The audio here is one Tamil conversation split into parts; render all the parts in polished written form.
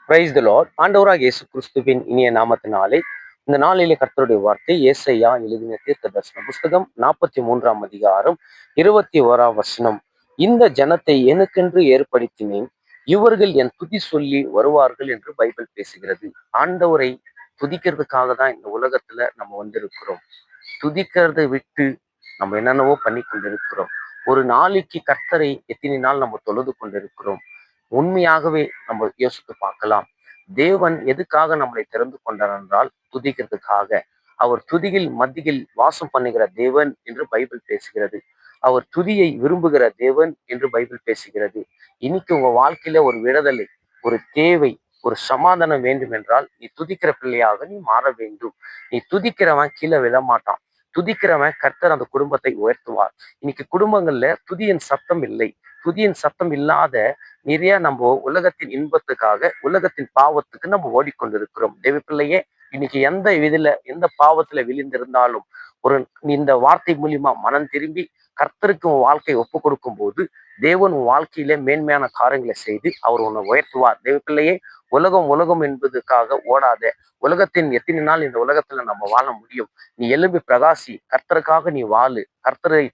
Praise the Lord. ஆண்டவராக இயேசு கிறிஸ்துவின் இனிய நாமத்தினாலே இந்த நாளிலே கர்த்தருடைய வார்த்தை ஏசாயா எழுதின தீர்க்க தரிசன புஸ்தகம் 43ஆம் அதிகாரம் 21ஆம் வசனம். இந்த ஜனத்தை எனக்கென்று ஏற்படுத்தினேன், இவர்கள் என் துதி சொல்லி வருவார்கள் என்று பைபிள் பேசுகிறது. ஆண்டவரை துதிக்கிறதுக்காக தான் இந்த உலகத்துல நம்ம வந்திருக்கிறோம். துதிக்கிறதை விட்டு நம்ம என்னென்னவோ பண்ணி கொண்டிருக்கிறோம். ஒரு நாளைக்கு கர்த்தரை எத்தனை நாள் நம்ம தொழுது கொண்டிருக்கிறோம்? உண்மையாகவே நம்ம யோசித்து பார்க்கலாம். தேவன் எதுக்காக நம்மளை திறந்து கொண்டார் என்றால் துதிக்கிறதுக்காக. அவர் துதியில் மத்தியில் வாசம் பண்ணுகிற தேவன் என்று பைபிள் பேசுகிறது. அவர் துதியை விரும்புகிற தேவன் என்று பைபிள் பேசுகிறது. இன்னைக்கு உங்க வாழ்க்கையில ஒரு விடுதலை, ஒரு தேவை, ஒரு சமாதானம் வேண்டும் என்றால் நீ துதிக்கிற பிள்ளையாக நீ மாற வேண்டும். நீ துதிக்கிறவன் கீழே விழமாட்டான். துதிக்கிறவன் கர்த்தர் அந்த குடும்பத்தை உயர்த்துவார். இன்னைக்கு குடும்பங்கள்ல துதியின் சத்தம் இல்லை. துதியின் சத்தம் இல்லாத நிறைய நம்ம உலகத்தின் இன்பத்துக்காக, உலகத்தின் பாவத்துக்கு நம்ம ஓடிக்கொண்டிருக்கிறோம். தேவ பிள்ளையே, இன்னைக்கு எந்த விதில எந்த பாவத்துல விழுந்திருந்தாலும் ஒரு இந்த வார்த்தை மூலியமா மனம் திரும்பி கர்த்தருக்கு உன் வாழ்க்கையை ஒப்பு கொடுக்கும் போது தேவன் உன் வாழ்க்கையில மேன்மையான காரியங்களை செய்து அவர் உன்னை உயர்த்துவார். தேவ பிள்ளையே, உலகம் உலகம் என்பதுக்காக ஓடாத. உலகத்தின் எத்தனை நாள் இந்த உலகத்துல நம்ம வாழ முடியும்? நீ எழும்பி பிரகாசி, கர்த்தருக்காக நீ வாழு. கர்த்தரை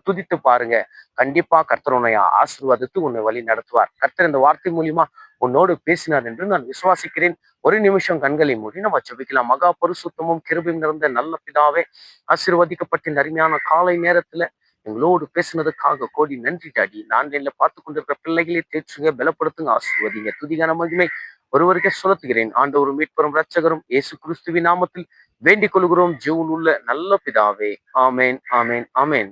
துதித்து பாருங்க. கண்டிப்பா கர்த்தர் உன்னை ஆசீர்வாதித்து உன்னை வழி நடத்துவார். கர்த்தர் இந்த வார்த்தை மூலியமா உன்னோடு பேசினார் என்று நான் விசுவாசிக்கிறேன். ஒரு நிமிஷம் கண்களை மூடி நம்ம ஜெபிக்கலாம். மகா பரிசுத்தமும் கிருபையும் நிறைந்த நல்ல பிதாவே, ஆசீர்வதிக்கப்பட்ட இந்த அருமையான காலை நேரத்துல எங்களோடு பேசினதுக்காக கோடி நன்றி டாடி. நான் பார்த்து கொண்டிருக்கிற பிள்ளைகளை தேற்றுங்க, பலப்படுத்துங்க, ஆசீர்வதிங்க. துதிகான மகிமை ஒருவருக்கே செலுத்துகிறேன். ஆண்டவரும் மீட்பரும் இரட்சகரும் இயேசு கிறிஸ்துவின் நாமத்தில் வேண்டிக் கொள்கிறோம் ஜீவன் உள்ள நல்ல பிதாவே. ஆமேன், ஆமேன், ஆமேன்.